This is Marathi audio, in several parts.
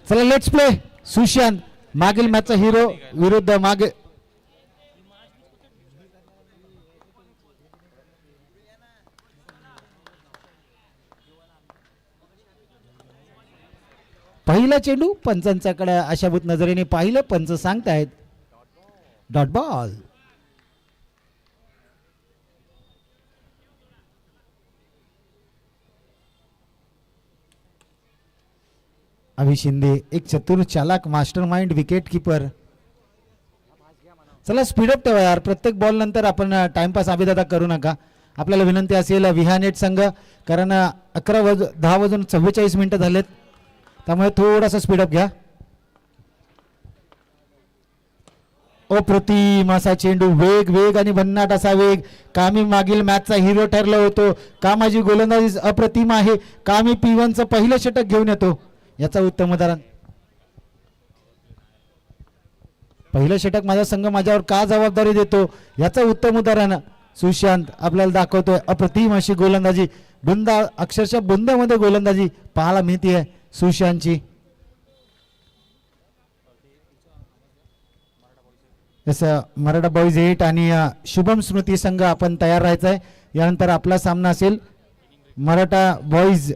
चला लेट्स प्ले. सुशांत मागील मॅचचा हिरो विरुद्ध मागे पहिला चेंडू पंचांच्याकडे आशाभूत नजरेने पाहिलं. पंच सांगतायत डॉट बॉल. अभि शिंदे एक चतुर चालाक मास्टर माइंड विकेट कीपर. चला स्पीडअप ठेवा यार. प्रत्येक बॉल नंतर आपण टाइमपास अभिदादा करू नका. आपल्याला विनंती असेल विहानेट संघ, कारण 10 वाजून 44 मिनिटं झालेत, त्यामुळे थोडासा स्पीडअप घ्या. अप्रतिम असा चेंडू. वेग वेग आणि भन्नाट असा वेग. कामी मागील मॅचचा हिरो ठरला होतो. कामाची गोलंदाजी अप्रतिम आहे. कामी P1चं पहिलं षटक घेऊन येतो. याचा उत्तम उदाहरण. पहिलं षटक माझा संघ माझ्यावर का जबाबदारी देतो याचं उत्तम उदाहरण सुशांत आपल्याला दाखवतोय. अप्रतिम अशी गोलंदाजी. बुंदा अक्षरशः बुंद्यामध्ये गोलंदाजी पाहायला मिळते सुशांतची. जसं मराठा बॉईज 8 आणि शुभम स्मृती संघ आपण तयार राहायचं आहे. यानंतर आपला सामना असेल मराठा बॉईज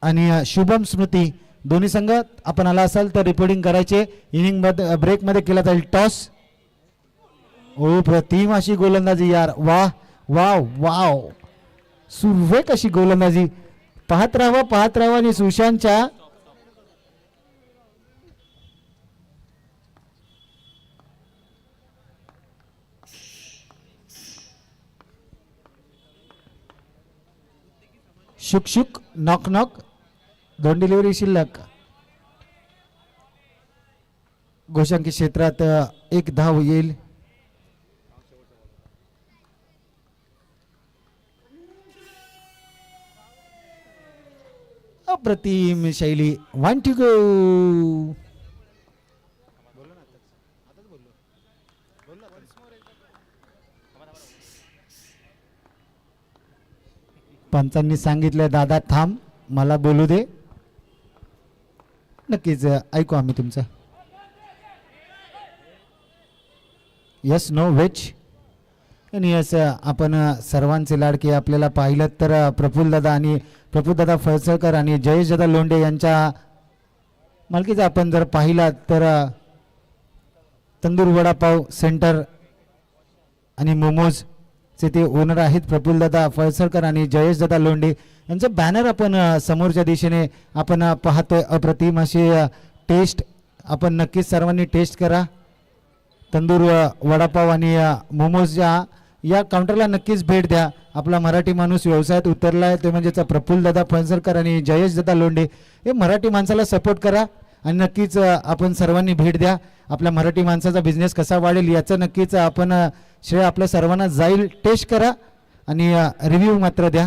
आणि शुभम स्मृती दोन्ही संघ. आपण आला असाल तर रिपोर्टिंग करायचे. इनिंग मध्ये ब्रेक मध्ये केला जाईल टॉस. ओ प्रतिम अशी गोलंदाजी यार. वाह वाव वाव. सुरेख अशी गोलंदाजी. पाहत राहावा आणि सुशांतच्या शुक शुक नॉक नॉक. दोन डिलिव्हरी शिल्लक. गोशांकी क्षेत्रात एक धाव येईल. अप्रतिम शैली. 1 to go. पंचांनी सांगितलं दादा थांब मला बोलू दे. नक्कीच ऐकू आम्ही तुमचं. यस नो वेच. आणि यस आपण सर्वांचे लाडके आपल्याला पाहिलं तर प्रफुल्लदादा आणि प्रफुल्लदादा फळसळकर आणि जयेशदादा लोंढे यांच्या मालकीचा आपण जर पाहिला तर तंदूर वडापाव सेंटर आणि मोमोजचे ते ओनर आहेत प्रफुल्लदादा फळसळकर आणि जयेशदादा लोंढे यांचं बॅनर आपण समोरच्या दिशेने आपण पाहतोय. अप्रतिम अशी टेस्ट आपण नक्कीच सर्वांनी टेस्ट करा. तंदूर वडापाव आणि मोमोजच्या या काउंटरला नक्कीच भेट द्या. आपला मराठी माणूस व्यवसायात उतरला आहे ते म्हणजेच प्रफुल्लदादा फळसळकर आणि जयेशदादा लोंढे. हे मराठी माणसाला सपोर्ट करा आणि नक्कीच आपण सर्वांनी भेट द्या. आपल्या मराठी माणसाचा बिझनेस कसा वाढेल याचं नक्कीच आपण श्रेय आपल्या सर्वांना जाईल. टेस्ट करा आणि रिव्ह्यू मात्र द्या.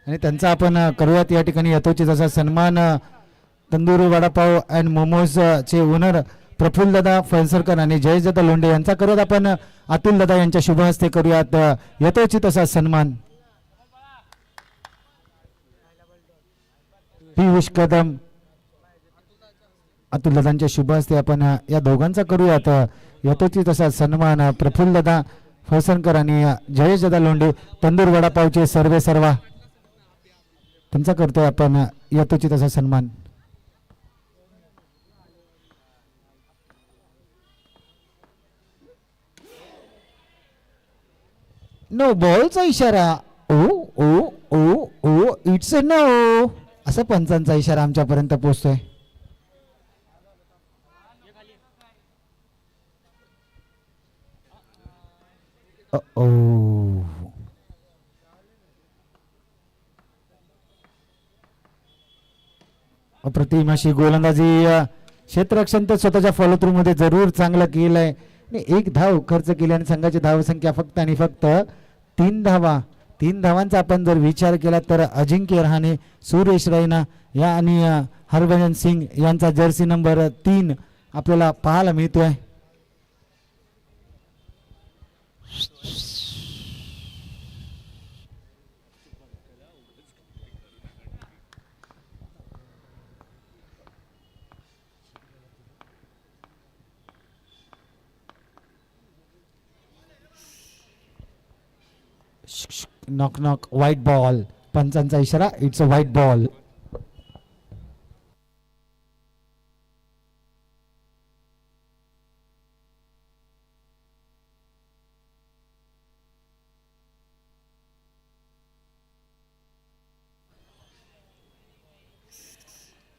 आणि त्यांचा आपण करूयात या ठिकाणी यथोचित असा सन्मान. तंदूर वडापाव अँड मोमोज चे ओनर प्रफुल्लदादा फळसळकर आणि जयेशदादा लोंढे यांचा करूयात आपण अतुलदादा यांच्या शुभ हस्ते करूयात यथोचित असा सन्मान. पियुष कदम अतुलदादांच्या शुभ हस्ते आपण या दोघांचा करूयात यथोचित असा सन्मान. प्रफुल्लदादा फळसळकर आणि जयेशदादा लोंढे तंदूर वडापावचे सर्वे सर्वा त्यांचा करतोय आपण यथोचित असा सन्मान. नो बॉलचा इशारा. ओ ओ ओ ओ इट्स अ नो असा पंचांचा इशारा आमच्यापर्यंत पोहोचतोय. अप्रतिम अशी गोलंदाजी. क्षेत्ररक्षण तर स्वतःच्या फॉलो थ्रू मध्ये जरूर चांगलं केलंय. एक धाव खर्च केली आणि संघाची धावसंख्या फक्त आणि फक्त 3 धावा. 3 धावांचा आपण जर विचार केला तर अजिंक्य रहाणे, सुरेश रैना या आणि हरभजन सिंग यांचा जर्सी नंबर 3 आपल्याला पाहायला मिळतोय. Knock knock white ball. पंचांचा इशारा, it's a white ball.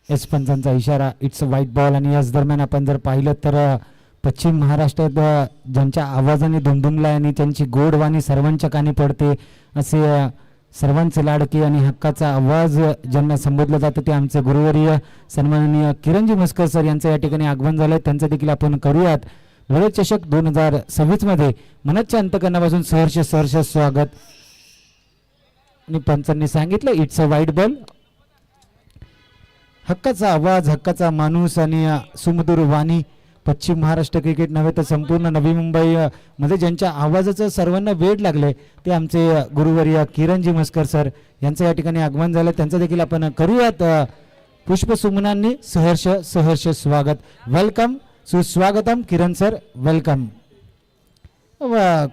Yes पंचांचा इशारा, इट्स अ व्हाईट बॉल. आणि याच दरम्यान आपण जर पाहिलं तर पश्चिम महाराष्ट्रात ज्यांच्या आवाजाने दुमदुमला आणि त्यांची गोडवाणी सर्वांच्या कानी पडते असे सर्वांचे लाडके आणि हक्काचा आवाज ज्यांना संबोधलं जातं ते आमचे गुरुवर्य सन्माननीय किरणजी मस्कर सर यांचं या ठिकाणी आगमन झालंय. त्यांचं देखील आपण करूयात विरोध चषक 2026 मध्ये मनच्या अंतकरणापासून सहर्ष सहर्ष स्वागत. आणि पंचांनी सांगितलं इट्स अ व्हाईट बॉल. हक्काचा आवाज, हक्काचा माणूस आणि सुमधुर वाणी पश्चिम महाराष्ट्र क्रिकेट नव्हे तर संपूर्ण नवी मुंबई मध्ये ज्यांच्या आवाजाचं सर्वांना वेड लागले ते आमचे गुरुवर्य किरणजी मस्कर सर यांचं या ठिकाणी आगमन झालं. त्यांचं देखील आपण करूयात पुष्पसुमनांनी सहर्ष सहर्ष स्वागत. वेलकम, सुस्वागतम किरण सर, वेलकम.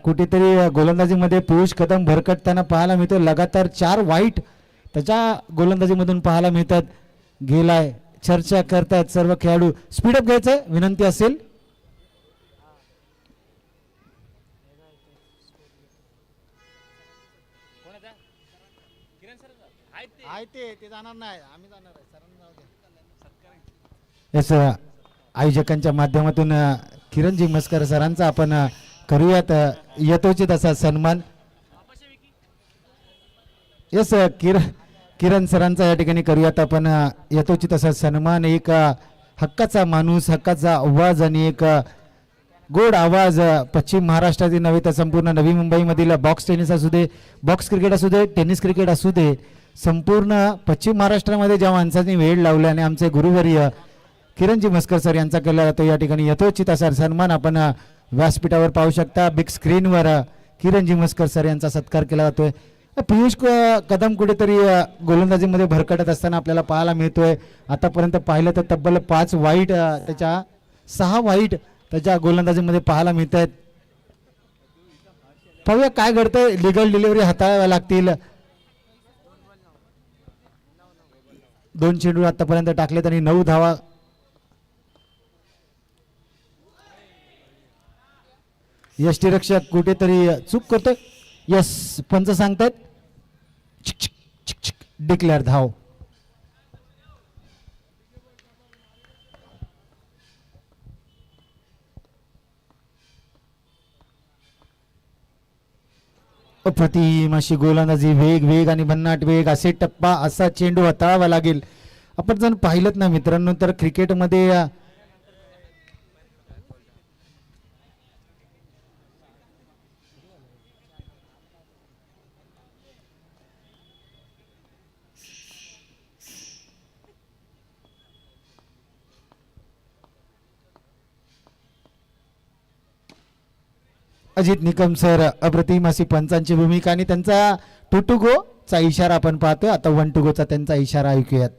कुठेतरी गोलंदाजीमध्ये पियुष कदम भरकटताना पाहायला मिळतो. लगातार 4 वाईट त्याच्या गोलंदाजीमधून पाहायला मिळतात. गेलाय, चर्चा करतायत सर्व खेळाडू. स्पीडअप घ्यायचं विनंती असेल. येस, आयोजकांच्या माध्यमातून किरणजी मस्कर सरांचा आपण करूयात यथोचित असा सन्मान. येस, किरण सरांचा या ठिकाणी करूयात आपण यथोचित असा सन्मान. एक हक्काचा माणूस, हक्काचा आवाज आणि एक गोड आवाज पश्चिम महाराष्ट्रातील नव्हे तर संपूर्ण नवी मुंबईमधील बॉक्स टेनिस असू दे, बॉक्स क्रिकेट असू दे, टेनिस क्रिकेट असू दे, संपूर्ण पश्चिम महाराष्ट्रामध्ये ज्या माणसांनी वेळ लावला आणि आमचे गुरुवर्य किरणजी मस्कर सर यांचा केला जातो या ठिकाणी यथोचित असा सन्मान आपण व्यासपीठावर पाहू शकता. बिग स्क्रीनवर किरणजी मस्कर सर यांचा सत्कार केला जातोय. पियुष कदम कुठेतरी गोलंदाजीमध्ये भरकटत असताना आपल्याला पाहायला मिळतोय. आतापर्यंत पाहिलं तर तब्बल 5 वाईट त्याच्या 6 वाईट त्याच्या गोलंदाजीमध्ये पाहायला मिळत आहेत. पाहूया काय घडतंय. लिगल डिलिव्हरी हाताळाव्या लागतील. 2 चेंडू आतापर्यंत टाकलेत आणि 9 धावा. यष्टीरक्षक कुठेतरी चूक करतोय. यस, पंच सांगतात डिक्लेअर धाव. अप्रतिम अशी गोलंदाजी, वेग वेग आणि भन्नाट वेग, असे टप्पा, असा चेंडू हाताळावा लागेल. आपण जर पाहिलं ना मित्रांनो तर क्रिकेटमध्ये अजित निकम सर अप्रतिम अशी पंचांची भूमिका आणि त्यांचा 2 to go चा इशारा आपण पाहतोय. आता 1 to go चा त्यांचा इशारा ऐकूयात.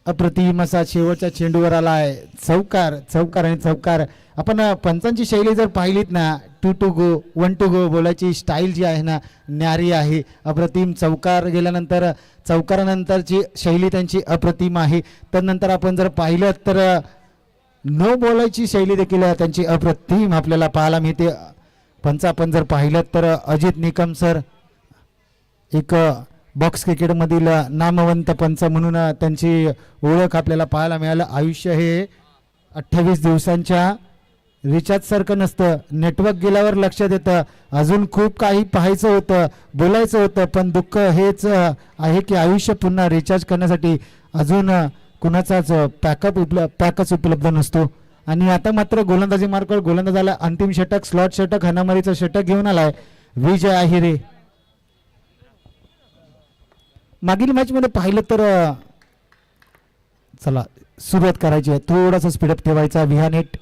अप्रतिम असा शेवटच्या चेंडूवर आलाय. चौकार, चौकार आणि चौकार. आपण पंचांची शैली जर पाहिलीत ना 2 to go 1 to go बोलायची स्टाईल जी आहे ना न्यारी आहे. अप्रतिम चौकार गेल्यानंतर चौकारानंतरची शैली त्यांची अप्रतिम आहे. त्यानंतर आपण जर पाहिलं तर न बोलायची शैली देखील त्यांची अप्रतिम आपल्याला पाहायला मिळते. पंच आपण जर पाहिलं तर अजित निकम सर एक बॉक्स क्रिकेटमधील नामवंत पंच म्हणून त्यांची ओळख आपल्याला पाहायला मिळालं. आयुष्य हे 28 दिवसांच्या रिचार्ज सारखं नसतं. नेटवर्क गेल्यावर लक्षात येतं अजून खूप काही पाहायचं होतं, बोलायचं होतं, पण दुःख हेच आहे की आयुष्य पुन्हा रिचार्ज करण्यासाठी अजून कुणाचाच पॅकच उपलब्ध नसतो. आणि आता मात्र गोलंदाजी मार्गावर गोलंदाजाला अंतिम षटक, स्लॉट षटक, हाणामारीचं षटक घेऊन आलाय विजय आहिरे. मागील मॅच मध्ये पाहिलं तर चला सुरुवात करायची आहे. थोडासा स्पीडअप ठेवायचा. विहानेट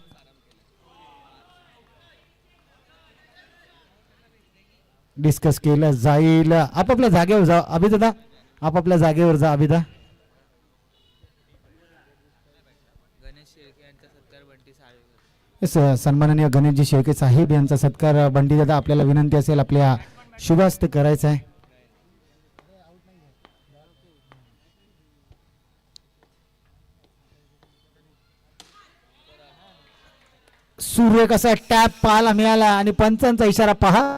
डिस्कस केलं जाईल. आपापल्या जागेवर जा अभिदादा, आपापल्या जागेवर जा अभिदा. सन्माननीय गणेशजी शेळके साहेब यांचा सत्कार बंडी दादा आपल्याला विनंती असेल आपल्या शुभ हस्ते करायचा आहे. सूर्य कसा टॅप पाहायला मिळाला आणि पंचांचा इशारा पहा.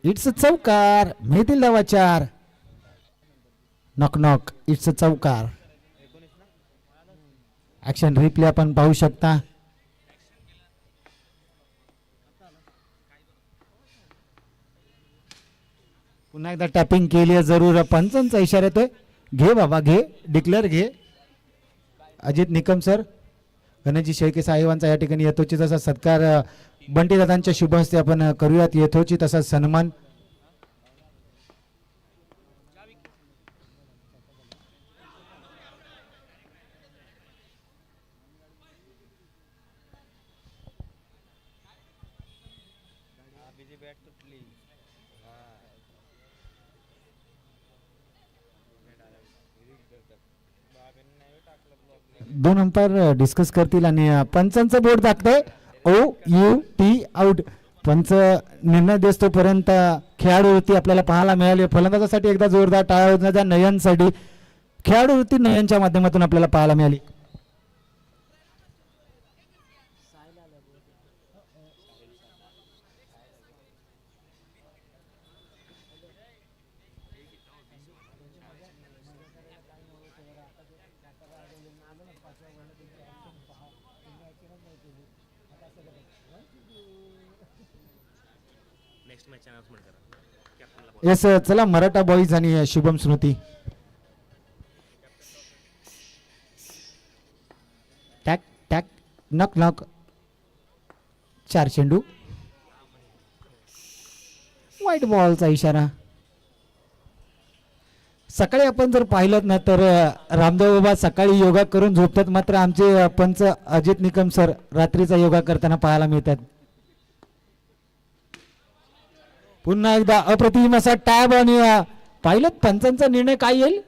इट्स चौकार. मिळतील धावा 4. Knock knock. इट्स चौकार. ऍक्शन रिप्ले आपण पाहू शकता. पुन्हा एकदा टॅपिंग केली आहे जरूर. पंचांचा इशारा येतोय. घे बाबा घे. डिक्लेअर घे. अजित निकम सर गणेशजी शेळके साहेबांचा या ठिकाणी यथोचित असा सत्कार बंटी दादांच्या शुभ हस्ते आपण करूयात. यथोचित असा सन्मान. दोन अंपायर डिस्कस करतील आणि पंचांचं बोर्ड दाखतंय OUT आउट. पंच निर्णय देतोपर्यंत खेळाडूवृत्ती आपल्याला पाहायला मिळाली. फलंदाजासाठी एकदा जोरदार टाळ्या वाजवण्याच्या. नयनसाठी खेळाडूवृत्ती नयनच्या माध्यमातून आपल्याला पाहायला मिळाली. येस चला मराठा बॉईज आणि शुभम स्मृती. टॅक टॅक नॉक नॉक. 4 चेंडू. व्हाईट बॉलचा इशारा. सकाळी आपण जर पाहिलं ना तर रामदेव बाबा सकाळी योगा करून झोपतात, मात्र आमचे पंच अजित निकम सर रात्रीचा योगा करताना पाहायला मिळतात. पुन्हा एकदा अप्रतिम असा टॅब आणि पाहिलं पंचांचा निर्णय काय येईल.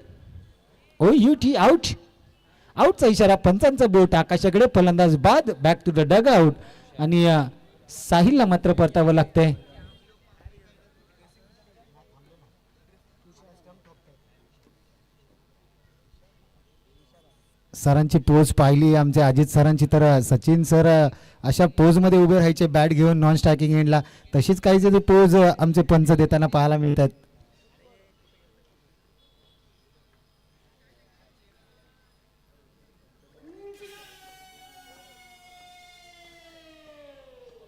OUT out. आउटचा इशारा. पंचांचा बोट आकाशाकडे. फलंदाज बाद. Back to the dugout. आणि साहिलला मात्र परतावं लागतंय. सरांची पोज पाहिली आमचे अजित सरांची तर सचिन सर अशा पोज मध्ये उभे राहायचे बॅट घेऊन नॉन स्ट्रायकिंग एंडला. तशीच काही पोज आमचे पंच देताना पाहायला मिळतात.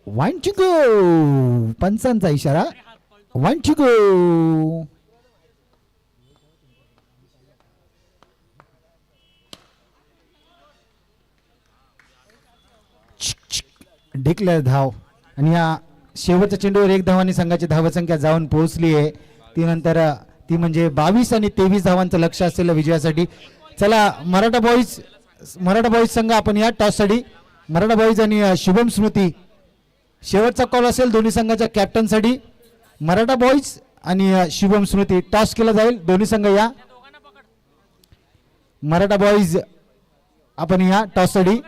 One to go. पंचांचा इशारा. One to go. डिक्लेअर धाव. आणि या शेवटच्या चेंडूवर 1 धावांनी संघाची धावसंख्या जाऊन पोहोचली आहे. ती नंतर ती म्हणजे 22 आणि 23 धावांचं लक्ष असलेलं विजयासाठी. चला मराठा बॉईज संघ आपण या टॉससाठी. मराठा बॉईज आणि शुभम स्मृती शेवटचा कॉल असेल दोन्ही संघाच्या कॅप्टनसाठी. मराठा बॉईज आणि शुभम स्मृती टॉस केला जाईल. दोन्ही संघ या. मराठा बॉईज आपण या टॉससाठी.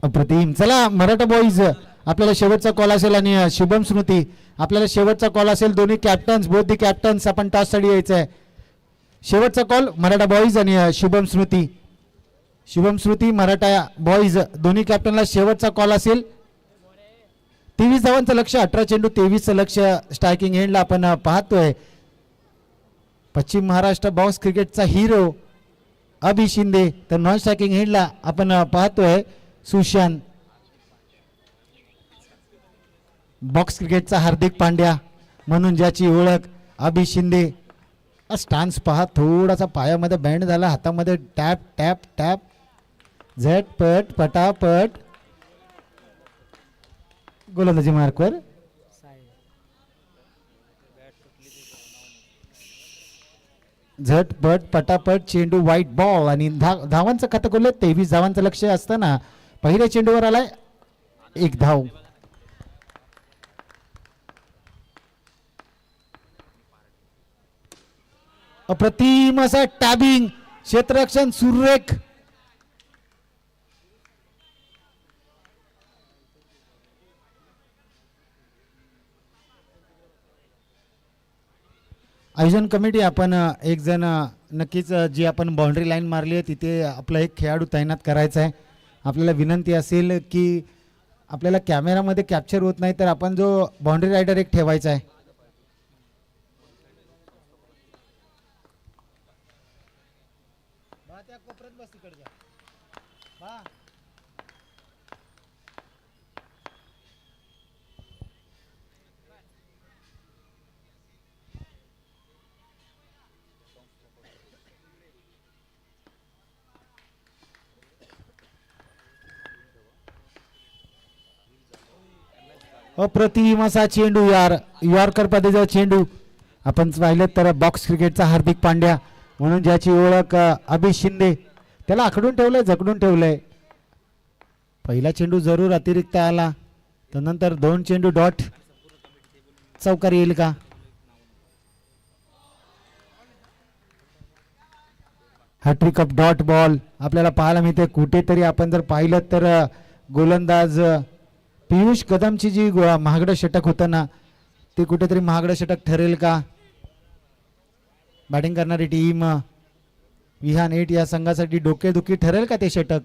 अप्रतिम. चला मराठा बॉईज आपल्याला शेवटचा कॉल असेल आणि शुभम स्मृती आपल्याला शेवटचा कॉल असेल. दोन्ही कॅप्टन्स बोथ दी कॅप्टन्स आपण टॉस साठी यायचं आहे. शेवटचा कॉल मराठा बॉईज आणि शुभम स्मृती. शुभम स्मृती मराठा बॉईज दोन्ही कॅप्टनला शेवटचा कॉल असेल. 23 धावांचं लक्ष, 18 चेंडू 23चं लक्ष स्ट्रायकिंग एंडला आपण पाहतोय. पश्चिम महाराष्ट्र बॉक्स क्रिकेटचा हिरो अभि शिंदे, तर नॉन स्ट्रायकिंग एंडला आपण पाहतोय सुशांत. बॉक्स क्रिकेटचा हार्दिक पांड्या म्हणून ज्याची ओळख अभि शिंदे. स्टान्स पहा, थोडासा पायामध्ये बँड झाला, हातामध्ये टॅप टॅप टॅप, झटपट पटापट गोलंदाजी मार्कवर. झटपट पटापट चेंडू व्हाईट बॉल आणि धावांचं खातं खोललं. 23 धावांचं लक्ष असताना पहिल्या चेंडूवर आलाय 1 धाव. अप्रतिम असा टॅबिंग, क्षेत्ररक्षण सुरेख. आयोजन कमिटी आपण एक जण नक्कीच जी आपण बाउंड्री लाईन मारली आहे तिथे आपला एक खेळाडू तैनात करायचा आहे. आपल्याला विनंती असेल की आपल्याला कॅमेरामध्ये कॅप्चर होत नाही तर आपण जो बाउंड्री रायडर एक ठेवायचा आहे. अप्रतिम असा चेंडू यार, यॉर्कर पद्धतीचा चेंडू. आपण पाहिलं तर बॉक्स क्रिकेटचा हार्दिक पांड्या म्हणून ज्याची ओळख अभि शिंदे, त्याला आखडून ठेवलंय, जकडून ठेवलंय. पहिला चेंडू जरूर अतिरिक्त आला, त्यानंतर 2 चेंडू डॉट, चौकार येईल का? हॅट्रिक ऑफ डॉट बॉल आपल्याला पाहायला मिळते. कुठेतरी आपण जर पाहिलं तर गोलंदाज पियुष कदमची जी महागडं षटक होतं ना, ते कुठेतरी महागडं षटक ठरेल का? बॅटिंग करणारी टीम विहान 8 या संघासाठी डोकेदुखी ठरेल का ते षटक?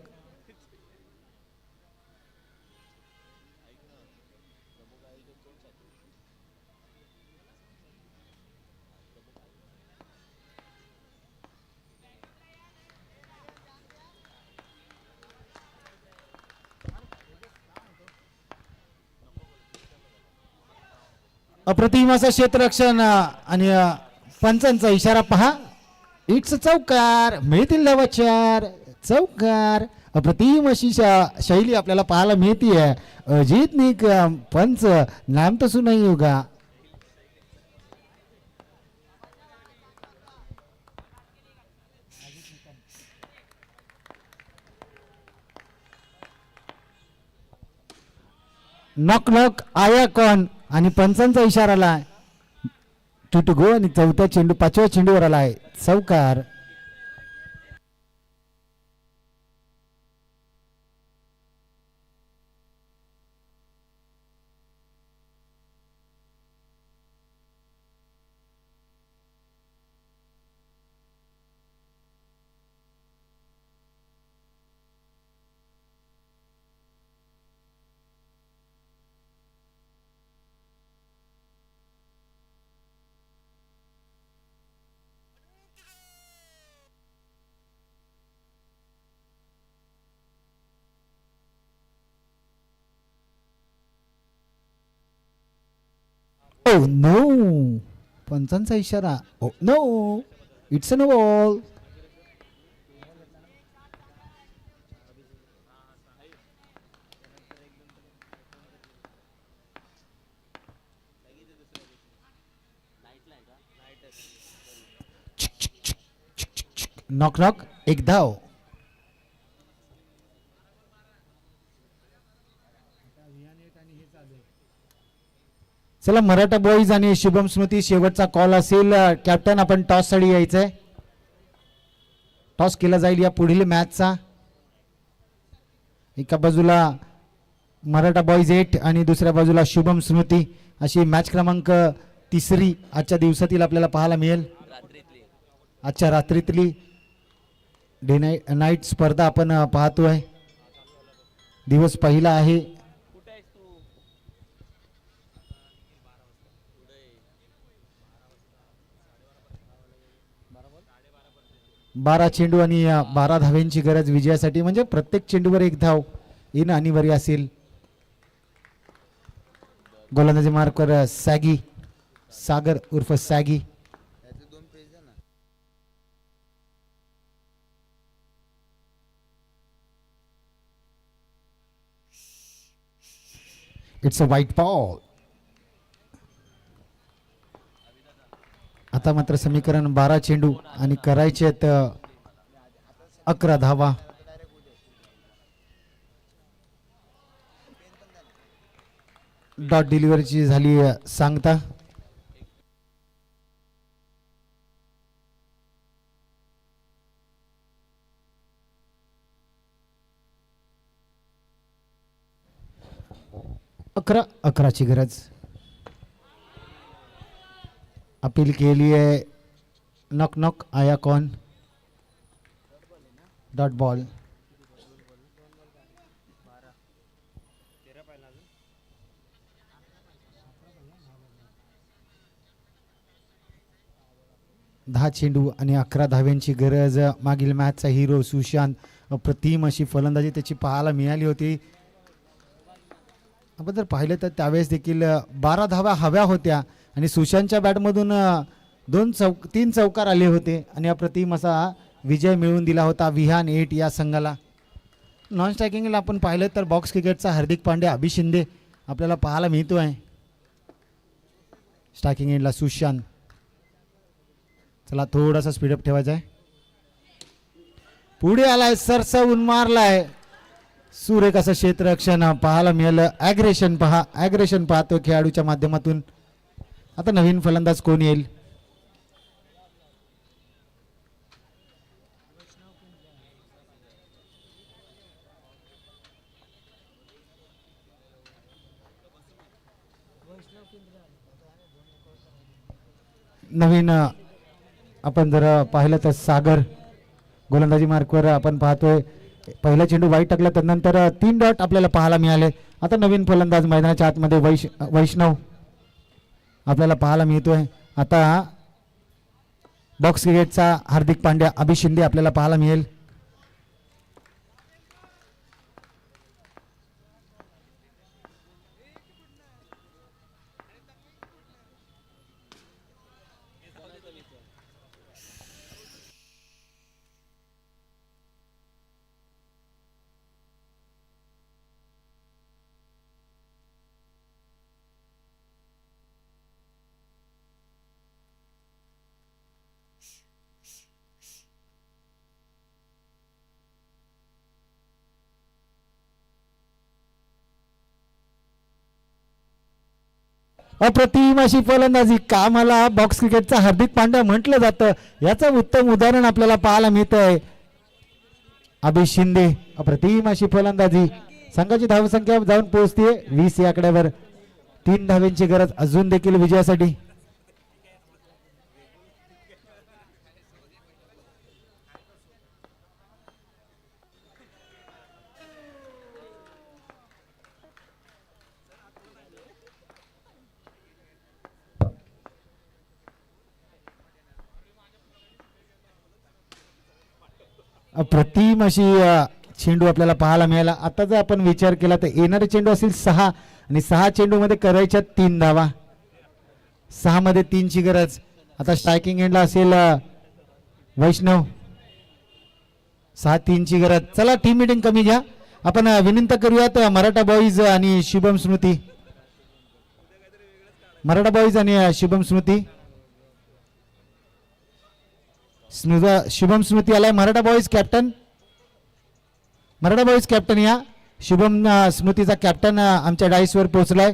अप्रतिम असं क्षेत्ररक्षण आणि पंचांचा इशारा पहा. इट्स चौकार, मिळतील धावा 4, चौकार. अप्रतिम अशी शैली आपल्याला पाहायला मिळतीये. अजित निक पंच नाम तो सुनाई होगा. नॉक नॉक आया कौन आणि पंचांचा इशारा आलाय टू गो आणि चौथ्या चेंडू 5व्या चेंडूवर आलाय चौकार. Oh no! पंचांचा इशारा. Oh no! It's a no ball. Knock knock, एक धाव. चला मराठा बॉईज आणि शुभम स्मृती शेवटचा कॉल असेल. कॅप्टन आपण टॉस साठी यायचंय. टॉस केला जाईल या पुढील मॅचचा. एका बाजूला मराठा बॉईज 8 आणि दुसऱ्या बाजूला शुभम स्मृती, अशी मॅच क्रमांक 3 आजच्या दिवसातील आपल्याला पाहायला मिळेल. आजच्या रात्रीतली डे नाईट स्पर्धा आपण पाहतोय. दिवस पहिला आहे. 12 चेंडू आणि 12 धाव्यांची गरज विजयासाठी, म्हणजे प्रत्येक चेंडूवर एक धाव येणं अनिवार्य असेल. गोलंदाजी मार्कवर सॅगी, सागर उर्फ Saggy. It's a white ball. आता मात्र समीकरण 12 चेंडू आणि करायचे आहेत 11 धावा. डॉट डिलिव्हरीची झाली सांगता. अकराची गरज. अपील केली आहे. नॉक नॉक आया कौन. Dot ball. दहा चेंडू आणि 11 धाव्यांची गरज. मागील मॅचचा हिरो सुशांत, अप्रतिम अशी फलंदाजी त्याची पाहायला मिळाली होती. आपण जर पाहिलं तर त्यावेळेस देखील 12 धाव्या हव्या होत्या आणि सुशांतच्या बॅटमधून 3 चौकार आले होते आणि अप्रतिम असा विजय मिळवून दिला होता विहान 8 या संघाला. नॉन स्ट्रायकिंगला आपण पाहिलं तर बॉक्स क्रिकेटचा हार्दिक पांड्या, अभि शिंदे आपल्याला पाहायला मिळतो आहे. स्ट्रायकिंग एंडला सुशांत. चला थोडासा स्पीडअप ठेवायचा आहे. पुढे आलाय, सरसवून मारलाय. सुरेख असं क्षेत्ररक्षण पाहायला मिळालं. ॲग्रेशन पहा, ॲग्रेशन पाहतो खेळाडूच्या माध्यमातून. आता नवीन फलंदाज कोण येईल. नवीन आपण जर पाहिलं तर सागर गोलंदाजी मार्कवर आपण पाहतोय. पहिला चेंडू वाईट टाकला, त्यानंतर 3 डॉट आपल्याला पाहायला मिळाले. आता नवीन फलंदाज मैदानाच्या आतमध्ये वैष्णव आपल्याला पाहायला मिळतोय. आता बॉक्स क्रिकेटचा हार्दिक पांड्या, अभि शिंदे आपल्याला पाहायला मिळेल. अप्रतिम अशी फलंदाजी, कामाला बॉक्स क्रिकेटचा हार्दिक पांड्या म्हटलं जातं, याचं उत्तम उदाहरण आपल्याला पाहायला मिळत आहे. अभि शिंदे, अप्रतिम अशी फलंदाजी. संघाची धावसंख्या जाऊन पोहोचते 20 या आकड्यावर. 3 धाव्यांची गरज अजून देखील विजयासाठी. अप्रतिम अशी चेंडू आपल्याला पाहायला मिळाला. आता जर आपण विचार केला तर येणारे चेंडू असेल 6 आणि 6 चेंडू मध्ये करायच्या 3 धावा. 6 मध्ये 3 ची गरज. आता स्ट्रायकिंग एंडला असेल वैष्णव. 6-3 ची गरज. चला टीम मीटिंग कमी घ्या. आपण विनंती करूयात मराठा बॉईज आणि शुभम स्मृती. मराठा बॉईज आणि शुभम स्मृती. शुभम स्मृती आलाय. Maratha boys captain, Maratha boys captain या. शुभम स्मृतीचा कॅप्टन आमच्या डाईसवर पोहोचलाय.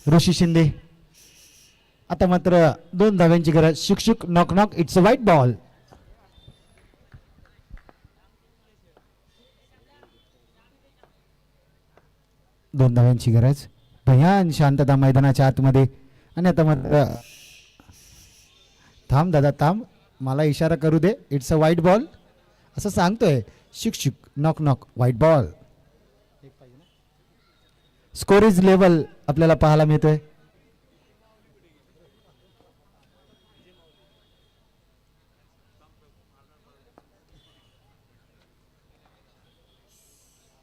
ऋषी शिंदे. आता मात्र 2 धाव्यांची गरज. शुक knock knock. It's a white ball. 2 धाव्यांची गरज. भयान शांतता मैदानाच्या आतमध्ये. आणि आता मात्र थांब दादा थांब, मला इशारा करू दे. इट्स अ वाईट बॉल असं सांगतोय. शिक knock knock white ball. Score is level आपल्याला पाहायला मिळतोय.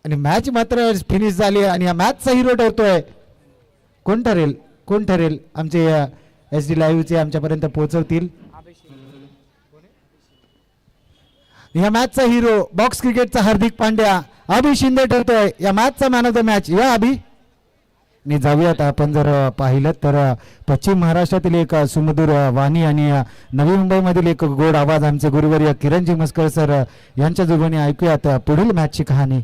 आणि मॅच मात्र फिनिश झाली आणि या मॅचचा हिरो ठरतोय. कोण ठरेल कोण ठरेल आमचे एस डी लाईव्हचे आमच्यापर्यंत पोहोचवतील. या मॅचचा हिरो बॉक्स क्रिकेटचा हार्दिक पांड्या अभि शिंदे ठरतोय या मॅचचा मॅन ऑफ द मॅच. या अभि. आणि जाऊयात आपण जर पाहिलं तर पश्चिम महाराष्ट्रातील एक सुमधुर वाणी आणि नवी मुंबईमधील एक गोड आवाज आमचे गुरुवर्य किरणजी मस्कर सर यांच्या जोगणी ऐकूयात पुढील मॅचची कहाणी.